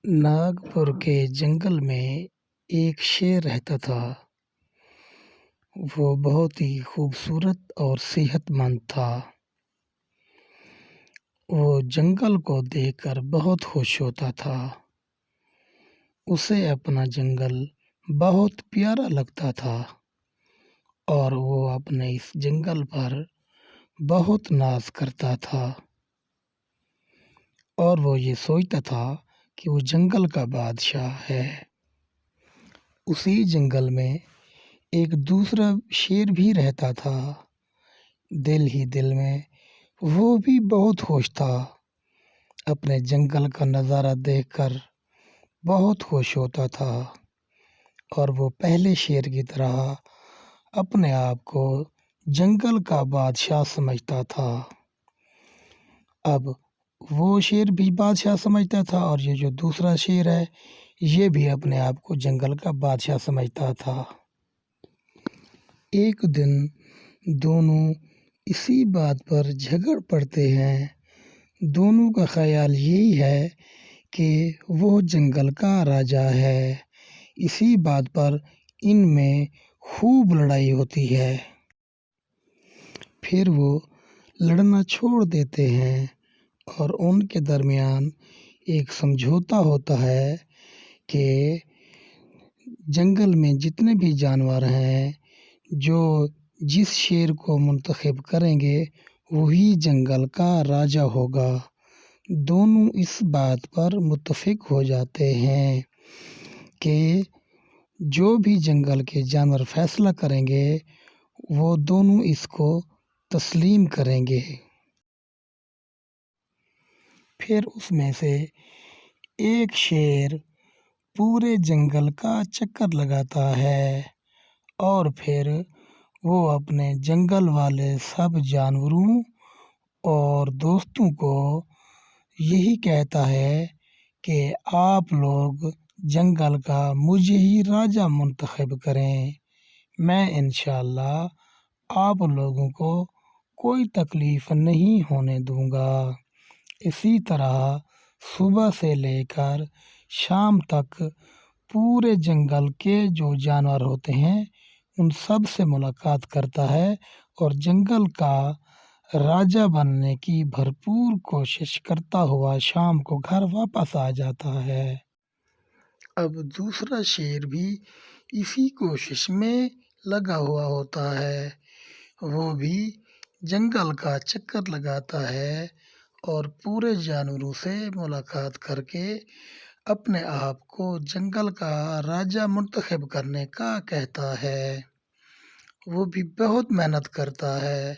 ناگپور کے جنگل میں ایک شیر رہتا تھا۔ وہ بہت ہی خوبصورت اور صحت مند تھا۔ وہ جنگل کو دیکھ کر بہت خوش ہوتا تھا۔ اسے اپنا جنگل بہت پیارا لگتا تھا اور وہ اپنے اس جنگل پر بہت ناز کرتا تھا اور وہ یہ سوچتا تھا کہ وہ جنگل کا بادشاہ ہے۔ اسی جنگل میں ایک دوسرا شیر بھی رہتا تھا۔ دل ہی دل میں وہ بھی بہت خوش تھا۔ اپنے جنگل کا نظارہ دیکھ کر بہت خوش ہوتا تھا اور وہ پہلے شیر کی طرح اپنے آپ کو جنگل کا بادشاہ سمجھتا تھا۔ اب وہ شیر بھی بادشاہ سمجھتا تھا اور یہ جو دوسرا شیر ہے یہ بھی اپنے آپ کو جنگل کا بادشاہ سمجھتا تھا۔ ایک دن دونوں اسی بات پر جھگڑ پڑتے ہیں۔ دونوں کا خیال یہی ہے کہ وہ جنگل کا راجا ہے۔ اسی بات پر ان میں خوب لڑائی ہوتی ہے۔ پھر وہ لڑنا چھوڑ دیتے ہیں اور ان کے درمیان ایک سمجھوتا ہوتا ہے کہ جنگل میں جتنے بھی جانور ہیں جو جس شیر کو منتخب کریں گے وہی جنگل کا راجا ہوگا۔ دونوں اس بات پر متفق ہو جاتے ہیں کہ جو بھی جنگل کے جانور فیصلہ کریں گے وہ دونوں اس کو تسلیم کریں گے۔ پھر اس میں سے ایک شیر پورے جنگل کا چکر لگاتا ہے اور پھر وہ اپنے جنگل والے سب جانوروں اور دوستوں کو یہی کہتا ہے کہ آپ لوگ جنگل کا مجھے ہی راجا منتخب کریں۔ میں انشاءاللہ آپ لوگوں کو کوئی تکلیف نہیں ہونے دوں گا۔ اسی طرح صبح سے لے کر شام تک پورے جنگل کے جو جانور ہوتے ہیں ان سب سے ملاقات کرتا ہے اور جنگل کا راجا بننے کی بھرپور کوشش کرتا ہوا شام کو گھر واپس آ جاتا ہے۔ اب دوسرا شیر بھی اسی کوشش میں لگا ہوا ہوتا ہے۔ وہ بھی جنگل کا چکر لگاتا ہے اور پورے جانوروں سے ملاقات کر کے اپنے آپ کو جنگل کا راجا منتخب کرنے کا کہتا ہے۔ وہ بھی بہت محنت کرتا ہے۔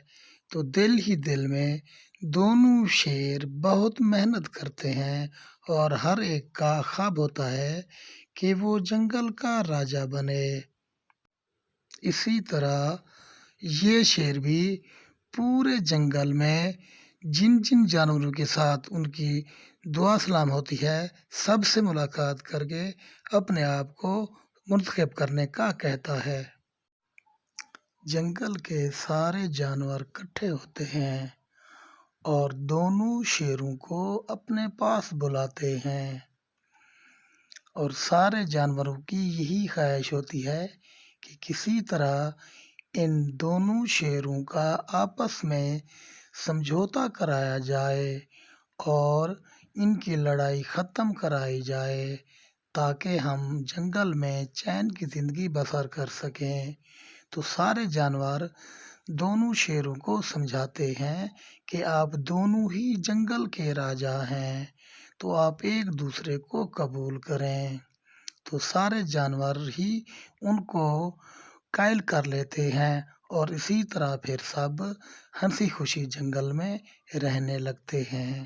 تو دل ہی دل میں دونوں شیر بہت محنت کرتے ہیں اور ہر ایک کا خواب ہوتا ہے کہ وہ جنگل کا راجا بنے۔ اسی طرح یہ شیر بھی پورے جنگل میں جن جن جانوروں کے ساتھ ان کی دعا سلام ہوتی ہے سب سے ملاقات کر کے اپنے آپ کو منتخب کرنے کا کہتا ہے۔ جنگل کے سارے جانور اکٹھے ہوتے ہیں اور دونوں شیروں کو اپنے پاس بلاتے ہیں اور سارے جانوروں کی یہی خواہش ہوتی ہے کہ کسی طرح ان دونوں شیروں کا آپس میں سمجھوتا کرایا جائے اور ان کی لڑائی ختم کرائی جائے تاکہ ہم جنگل میں چین کی زندگی بسر کر سکیں۔ تو سارے جانور دونوں شیروں کو سمجھاتے ہیں کہ آپ دونوں ہی جنگل کے راجا ہیں تو آپ ایک دوسرے کو قبول کریں۔ تو سارے جانور ہی ان کو قائل کر لیتے ہیں اور اسی طرح پھر سب ہنسی خوشی جنگل میں رہنے لگتے ہیں۔